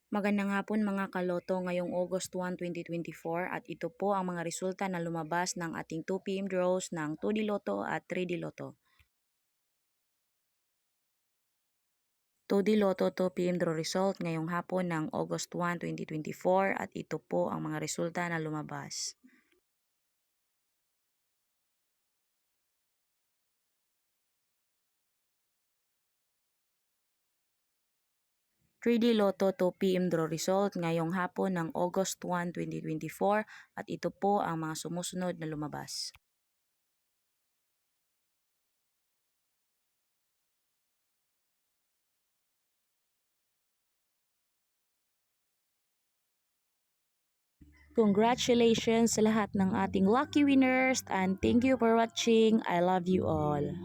Magandang hapon mga kaloto ngayong August 1, 2024 at ito po ang mga resulta na lumabas ng ating 2 PM draws ng 2D Lotto at 3D Lotto. 2D Lotto 2 PM draw result ngayong hapon ng August 1, 2024 at ito po ang mga resulta na lumabas. Three d Lotto 2 PM draw result ngayong hapon ng August 1, 2024 at ito po ang mga sumusunod na lumabas. Congratulations sa lahat ng ating lucky winners and thank you for watching. I love you all.